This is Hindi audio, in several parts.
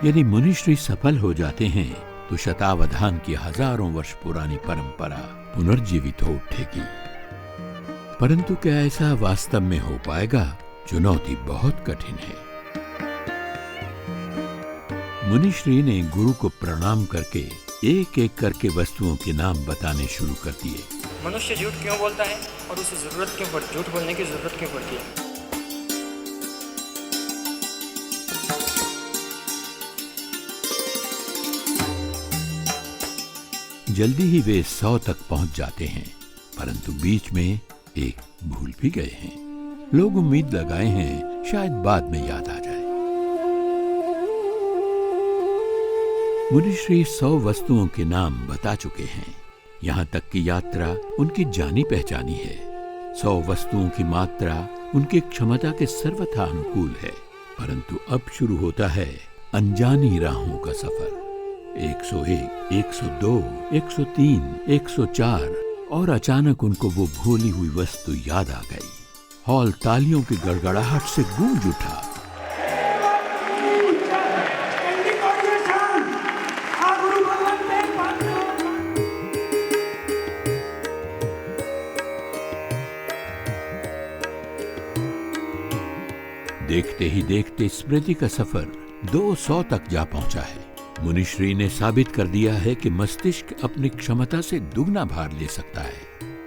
यदि मुनिश्री सफल हो जाते हैं तो शतावधान की हजारों वर्ष पुरानी परंपरा पुनर्जीवित हो उठेगी। परंतु क्या ऐसा वास्तव में हो पाएगा? चुनौती बहुत कठिन है। मुनिश्री ने गुरु को प्रणाम करके एक एक करके वस्तुओं के नाम बताने शुरू कर दिए। मनुष्य झूठ क्यों बोलता है और उसे झूठ बोलने की जरूरत क्यों पड़ती है? जल्दी ही वे 100 तक पहुंच जाते हैं, परंतु बीच में एक भूल भी गए हैं। लोग उम्मीद लगाए हैं शायद बाद में याद आ जाए। मुनिश्री 100 वस्तुओं के नाम बता चुके हैं। यहाँ तक की यात्रा उनकी जानी पहचानी है। 100 वस्तुओं की मात्रा उनकी क्षमता के सर्वथा अनुकूल है। परंतु अब शुरू होता है अनजानी राहों का सफर। 101, 102, 103, 104 और अचानक उनको वो भूली हुई वस्तु याद आ गई। हॉल तालियों की गड़गड़ाहट से गूंज उठा। देखते ही देखते स्मृति का सफर 200 तक जा पहुंचा है। मुनिश्री ने साबित कर दिया है कि मस्तिष्क अपनी क्षमता से दुगना भार ले सकता है।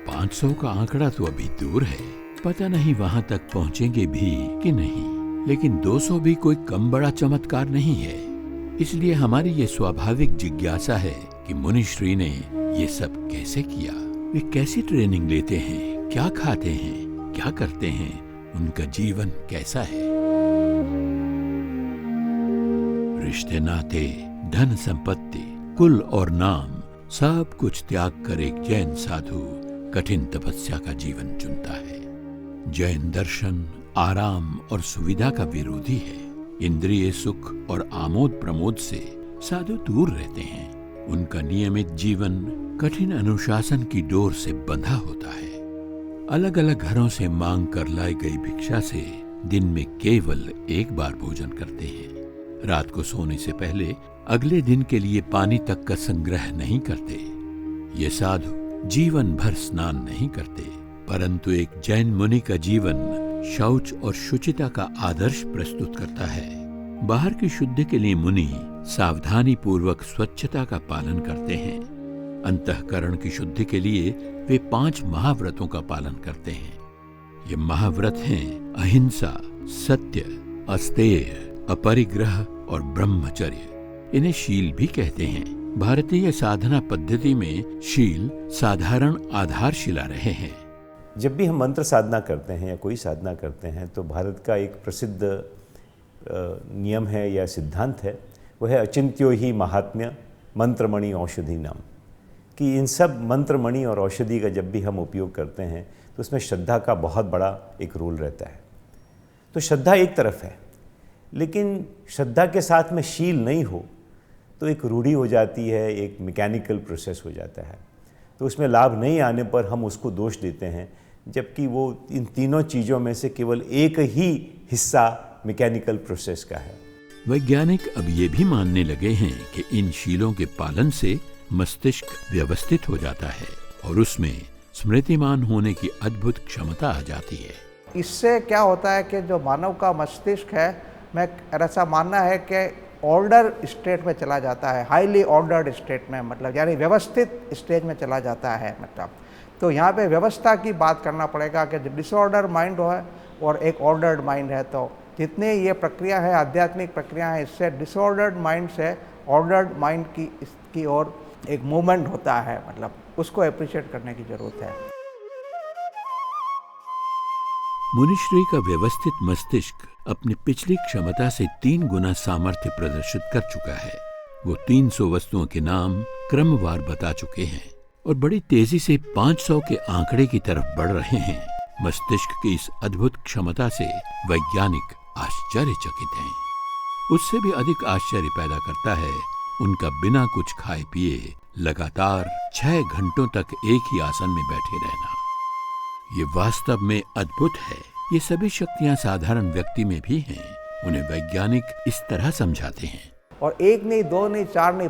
500 का आंकड़ा तो अभी दूर है, पता नहीं वहां तक पहुंचेंगे भी कि नहीं। लेकिन 200 भी कोई कम बड़ा चमत्कार नहीं है। इसलिए हमारी ये स्वाभाविक जिज्ञासा है कि मुनिश्री ने ये सब कैसे किया। वे कैसी ट्रेनिंग लेते हैं, क्या खाते हैं, क्या करते हैं, उनका जीवन कैसा है। रिश्ते नाते, धन संपत्ति, कुल और नाम, सब कुछ त्याग कर एक जैन साधु कठिन तपस्या का जीवन चुनता है। जैन दर्शन आराम और सुविधा का विरोधी है। इंद्रिय सुख और आमोद प्रमोद से साधु दूर रहते हैं। उनका नियमित जीवन कठिन अनुशासन की डोर से बंधा होता है। अलग अलग घरों से मांग कर लाई गई भिक्षा से दिन में केवल एक बार भोजन करते हैं। रात को सोने से पहले अगले दिन के लिए पानी तक का संग्रह नहीं करते। ये साधु जीवन भर स्नान नहीं करते। परंतु एक जैन मुनि का जीवन शौच और शुचिता का आदर्श प्रस्तुत करता है। बाहर की शुद्धि के लिए मुनि सावधानी पूर्वक स्वच्छता का पालन करते हैं। अंतःकरण की शुद्धि के लिए वे 5 महाव्रतों का पालन करते हैं। ये महाव्रत हैं अहिंसा, सत्य, अस्तेय, अपरिग्रह और ब्रह्मचर्य। इन्हें शील भी कहते हैं। भारतीय साधना पद्धति में शील साधारण आधारशिला रहे हैं। जब भी हम मंत्र साधना करते हैं या कोई साधना करते हैं तो भारत का एक प्रसिद्ध नियम है या सिद्धांत है, वह है अचिंत्यो ही महात्म्य मंत्रमणि औषधि नाम। कि इन सब मंत्रमणि और औषधि का जब भी हम उपयोग करते हैं तो उसमें श्रद्धा का बहुत बड़ा एक रोल रहता है। तो श्रद्धा एक तरफ है, लेकिन श्रद्धा के साथ में शील नहीं हो तो एक रूढ़ी हो जाती है, एक मैकेनिकल प्रोसेस हो जाता है। तो उसमें लाभ नहीं आने पर हम उसको दोष देते हैं, जबकि वो इन तीनों चीज़ों में से केवल एक ही हिस्सा मैकेनिकल प्रोसेस का है। वैज्ञानिक अब ये भी मानने लगे हैं कि इन शीलों के पालन से मस्तिष्क व्यवस्थित हो जाता है और उसमें स्मृतिमान होने की अद्भुत क्षमता आ जाती है। इससे क्या होता है कि जो मानव का मस्तिष्क है, मैं ऐसा मानना है कि ऑर्डर स्टेट में चला जाता है, हाईली ऑर्डर्ड स्टेट में, मतलब यानी व्यवस्थित स्टेज में चला जाता है। मतलब तो यहाँ पे व्यवस्था की बात करना पड़ेगा कि डिसऑर्डर माइंड है और एक ऑर्डर्ड माइंड है। तो जितने ये प्रक्रिया है, आध्यात्मिक प्रक्रिया है, इससे डिसऑर्डर्ड माइंड से ऑर्डर्ड माइंड की ओर एक मूवमेंट होता है। मतलब उसको अप्रिशिएट करने की जरूरत है। मुनिश्री का व्यवस्थित मस्तिष्क अपनी पिछली क्षमता से 3 गुना सामर्थ्य प्रदर्शित कर चुका है। वो 300 वस्तुओं के नाम क्रमवार बता चुके हैं और बड़ी तेजी से 500 के आंकड़े की तरफ बढ़ रहे हैं। मस्तिष्क की इस अद्भुत क्षमता से वैज्ञानिक आश्चर्यचकित हैं। उससे भी अधिक आश्चर्य पैदा करता है उनका बिना कुछ खाए पिए लगातार 6 घंटों तक एक ही आसन में बैठे रहना। ये वास्तव में अद्भुत है। ये सभी शक्तियां साधारण व्यक्ति में भी हैं। उन्हें वैज्ञानिक इस तरह समझाते हैं। और एक नहीं, दो नहीं, चार नहीं,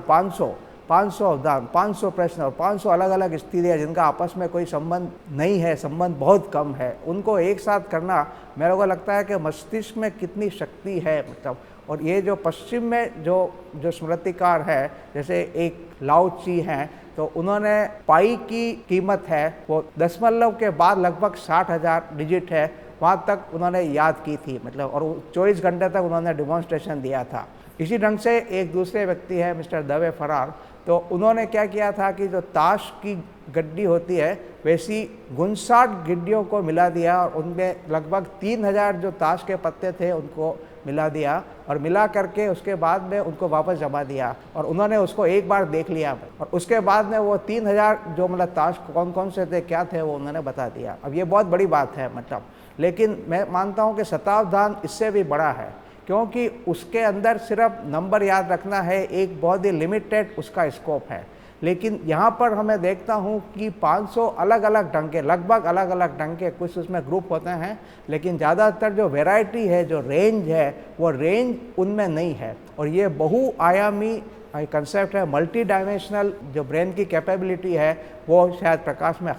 500 दान, 500 प्रश्न और 500 अलग अलग स्थितियाँ जिनका आपस में कोई संबंध नहीं है, संबंध बहुत कम है, उनको एक साथ करना मेरे को लगता है कि मस्तिष्क में कितनी शक्ति है मतलब। और ये जो पश्चिम में जो स्मृतिकार है, जैसे एक लाओ ची हैं, तो उन्होंने पाई की कीमत है वो दशमलव के बाद लगभग 60,000 डिजिट है, वहाँ तक उन्होंने याद की थी मतलब, और 24 घंटे तक उन्होंने डिमॉन्स्ट्रेशन दिया था। इसी ढंग से एक दूसरे व्यक्ति है मिस्टर दवे फरार, तो उन्होंने क्या किया था कि जो ताश की गड्डी होती है वैसी 59 गिड्डियों को मिला दिया और उनमें लगभग 3000 जो ताश के पत्ते थे उनको मिला दिया और मिला करके उसके बाद में उनको वापस जमा दिया और उन्होंने उसको एक बार देख लिया और उसके बाद में वो 3000 जो मतलब ताश कौन कौन से थे, क्या थे, वो उन्होंने बता दिया। अब ये बहुत बड़ी बात है मतलब, लेकिन मैं मानता हूँ कि शताब्दान इससे भी बड़ा है, क्योंकि उसके अंदर सिर्फ नंबर याद रखना है, एक बहुत ही लिमिटेड उसका स्कोप है। लेकिन यहाँ पर हमें देखता हूँ कि 500 अलग अलग ढंग के, लगभग अलग अलग ढंग के कुछ उसमें ग्रुप होते हैं, लेकिन ज़्यादातर जो वैरायटी है, जो रेंज है, वो रेंज उनमें नहीं है। और ये बहुआयामी कंसेप्ट है, मल्टी डायमेंशनल जो ब्रेन की कैपेबिलिटी है वो शायद प्रकाश में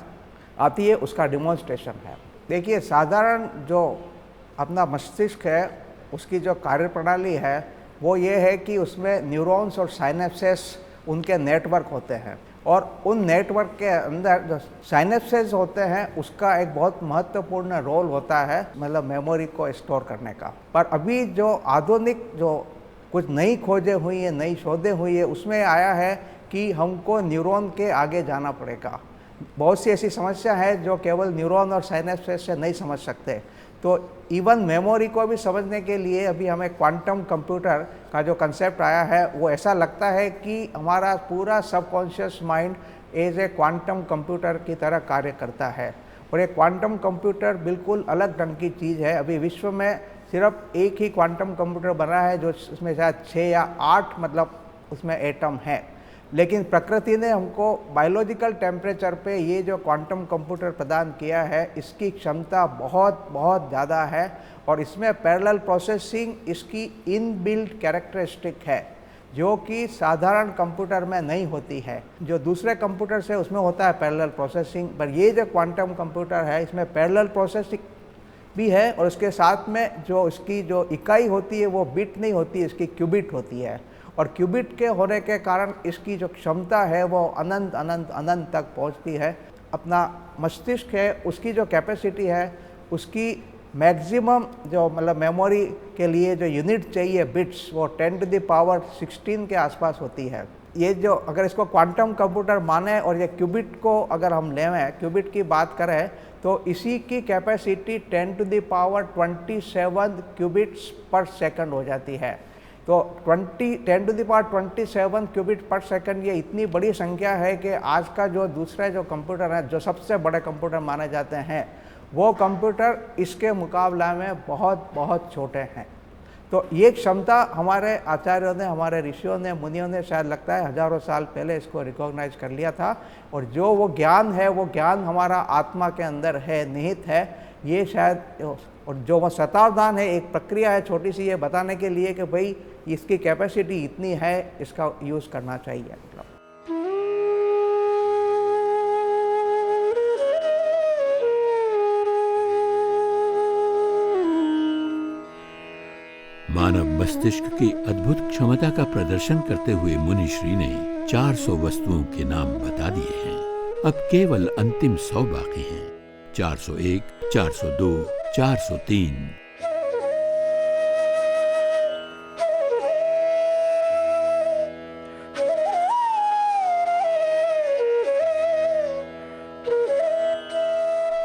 आती है, उसका डिमॉन्स्ट्रेशन है। देखिए, साधारण जो अपना मस्तिष्क है उसकी जो कार्यप्रणाली है वो ये है कि उसमें न्यूरॉन्स और साइनेप्सेस उनके नेटवर्क होते हैं और उन नेटवर्क के अंदर जो साइनेप्सेस होते हैं उसका एक बहुत महत्वपूर्ण रोल होता है मतलब मेमोरी को स्टोर करने का। पर अभी जो आधुनिक जो कुछ नई खोजें हुई है, नई शोधें हुई है, उसमें आया है कि हमको न्यूरॉन के आगे जाना पड़ेगा। बहुत सी ऐसी समस्या है जो केवल न्यूरॉन और साइनेप्सेस से नहीं समझ सकते, तो इवन मेमोरी को भी समझने के लिए अभी हमें क्वांटम कंप्यूटर का जो कंसेप्ट आया है वो ऐसा लगता है कि हमारा पूरा subconscious mind as a quantum computer की तरह कार्य करता है। और ये क्वांटम कंप्यूटर बिल्कुल अलग ढंग की चीज़ है। अभी विश्व में सिर्फ एक ही क्वांटम कंप्यूटर बना है जो उसमें शायद 6 या 8 मतलब उसमें एटम है, लेकिन प्रकृति ने हमको बायोलॉजिकल टेम्परेचर पे ये जो क्वांटम कंप्यूटर प्रदान किया है इसकी क्षमता बहुत बहुत ज़्यादा है और इसमें पैरेलल प्रोसेसिंग इसकी इनबिल्ट कैरेक्टरिस्टिक है जो कि साधारण कंप्यूटर में नहीं होती है। जो दूसरे कंप्यूटर से उसमें होता है पैरेलल प्रोसेसिंग, पर ये जो क्वांटम कंप्यूटर है इसमें पैरेलल प्रोसेसिंग भी है और उसके साथ में जो इसकी जो इकाई होती है वो बिट नहीं होती, इसकी क्यूबिट होती है। और क्यूबिट के होने के कारण इसकी जो क्षमता है वो अनंत अनंत अनंत तक पहुंचती है। अपना मस्तिष्क है उसकी जो कैपेसिटी है उसकी मैक्सिमम जो मतलब मेमोरी के लिए जो यूनिट चाहिए बिट्स वो 10⁻16 के आसपास होती है। ये जो अगर इसको क्वांटम कंप्यूटर माने और ये क्यूबिट को अगर हम लें, क्यूबिट की बात करें तो इसी की कैपेसिटी 10⁻27 क्यूबिट्स पर सेकंड हो जाती है। तो 10⁻27 क्यूबिट पर सेकंड ये इतनी बड़ी संख्या है कि आज का जो दूसरे जो कंप्यूटर है जो सबसे बड़े कंप्यूटर माने जाते हैं वो कंप्यूटर इसके मुकाबला में बहुत बहुत छोटे हैं। तो ये क्षमता हमारे आचार्यों ने, हमारे ऋषियों ने, मुनियों ने शायद लगता है हजारों साल पहले इसको रिकॉग्नाइज कर लिया था और जो वो ज्ञान है वो ज्ञान हमारा आत्मा के अंदर है, निहित है। ये शायद और जो वो शताब्दान है एक प्रक्रिया है छोटी सी ये बताने के लिए कि भाई इसकी कैपेसिटी इतनी है, इसका यूज़ करना चाहिए। मानव मस्तिष्क की अद्भुत क्षमता का प्रदर्शन करते हुए मुनिश्री ने 400 वस्तुओं के नाम बता दिए हैं। अब केवल अंतिम 100 बाकी हैं। 401, 402, 403।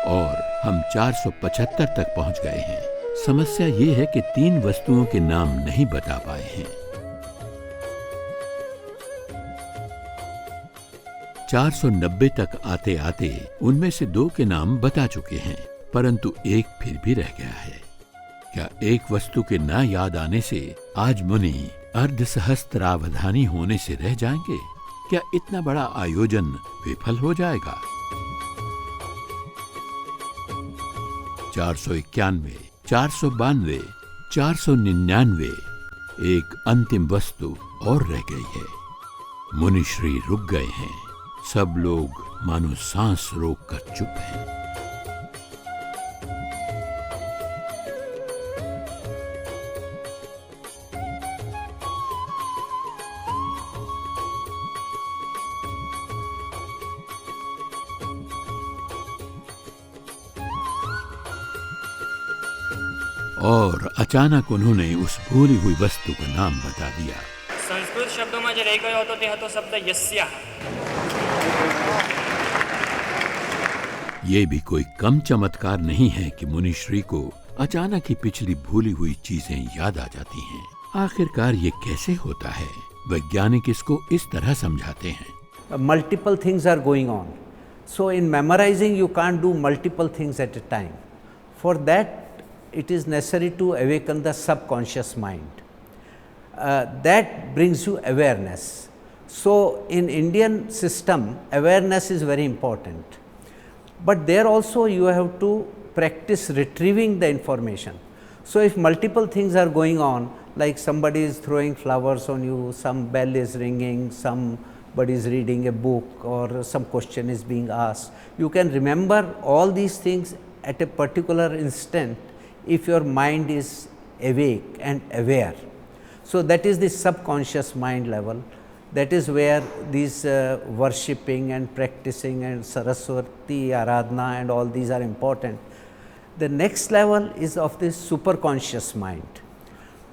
और हम 475 तक पहुंच गए हैं। समस्या ये है कि 3 वस्तुओं के नाम नहीं बता पाए हैं। 490 तक आते आते उनमें से 2 के नाम बता चुके हैं, परंतु एक फिर भी रह गया है। क्या एक वस्तु के ना याद आने से आज मुनि अर्धसहस्त्रावधानी होने से रह जाएंगे? क्या इतना बड़ा आयोजन विफल हो जाएगा? 491, 492, 499, एक अंतिम वस्तु और रह गई है। मुनिश्री रुक गए हैं। सब लोग मानो सांस रोक कर चुप हैं। और अचानक उन्होंने उस भूली हुई वस्तु का नाम बता दिया। સંસ્કૃત શબ્દોમાં જે રહી ગયો હતો તે હતો શબ્દ યસ્યા। ये भी कोई कम चमत्कार नहीं है कि मुनिश्री को अचानक ही पिछली भूली हुई चीजें याद आ जाती हैं। आखिरकार ये कैसे होता है? वैज्ञानिक इसको इस तरह समझाते हैं। Multiple things are going on. So in memorizing you can't do multiple things at a time. For that it is necessary to awaken the subconscious mind. That brings you awareness. So in Indian system awareness is very important, but there also you have to practice retrieving the information. So if multiple things are going on, like somebody is throwing flowers on you, some bell is ringing, somebody is reading a book, or some question is being asked, you can remember all these things at a particular instant if your mind is awake and aware. So that is the subconscious mind level. That is where these worshipping and practicing and Saraswati Aradhana and all these are important. The next level is of the superconscious mind.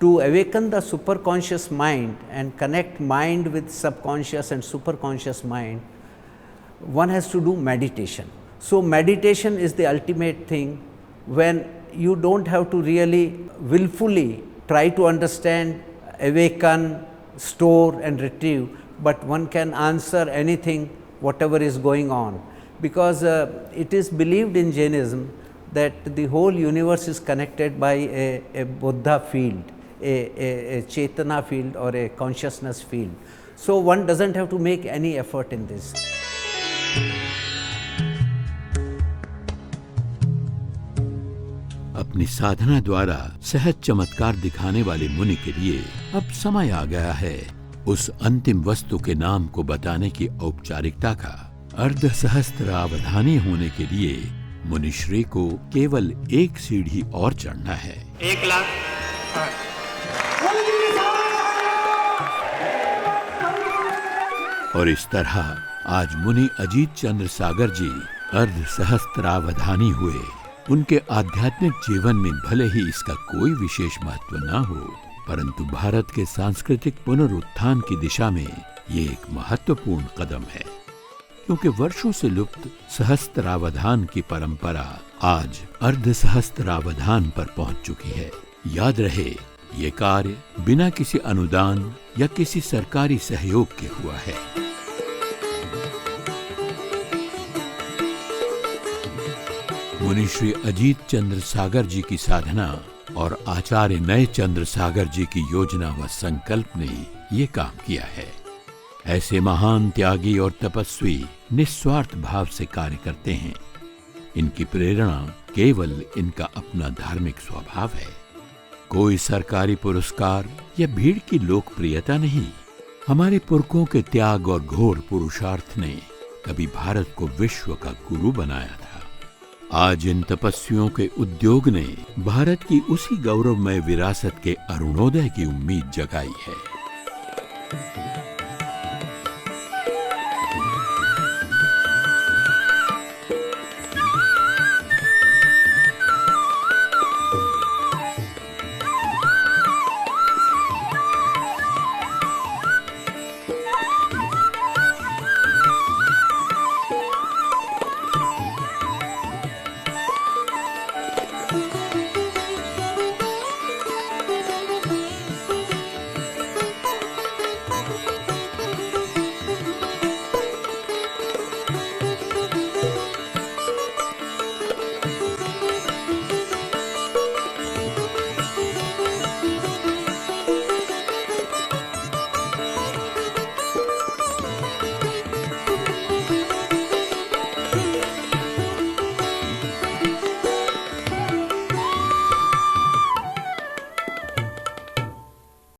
To awaken the superconscious mind and connect mind with subconscious and superconscious mind, one has to do meditation. So meditation is the ultimate thing when you don't have to really willfully try to understand, awaken, store and retrieve, but one can answer anything whatever is going on, because it is believed in Jainism that the whole universe is connected by a Buddha field, a Chetana field or a consciousness field. So one doesn't have to make any effort in this. अपनी साधना द्वारा सहज चमत्कार दिखाने वाले मुनि के लिए अब समय आ गया है उस अंतिम वस्तु के नाम को बताने की औपचारिकता का। अर्धसहस्त्रावधानी होने के लिए मुनिश्री को केवल एक सीढ़ी और चढ़ना है। 1,08,000। और इस तरह आज मुनि अजीत चंद्र सागर जी अर्धसहस्त्रावधानी हुए। उनके आध्यात्मिक जीवन में भले ही इसका कोई विशेष महत्व न हो, परंतु भारत के सांस्कृतिक पुनरुत्थान की दिशा में ये एक महत्वपूर्ण कदम है, क्योंकि वर्षों से लुप्त सहस्त्रावधान की परंपरा आज अर्धसहस्त्रावधान पर पहुंच चुकी है। याद रहे, ये कार्य बिना किसी अनुदान या किसी सरकारी सहयोग के हुआ है। मुनिश्री अजीत चंद्र सागर जी की साधना और आचार्य नए चंद्र सागर जी की योजना व संकल्प ने ये काम किया है। ऐसे महान त्यागी और तपस्वी निस्वार्थ भाव से कार्य करते हैं। इनकी प्रेरणा केवल इनका अपना धार्मिक स्वभाव है। कोई सरकारी पुरस्कार या भीड़ की लोकप्रियता नहीं। हमारे पुरखों के त्याग और घोर पुरुषार्थ ने कभी भारत को विश्व का गुरु बनाया था। आज इन तपस्वियों के उद्योग ने भारत की उसी गौरवमय विरासत के अरुणोदय की उम्मीद जगाई है।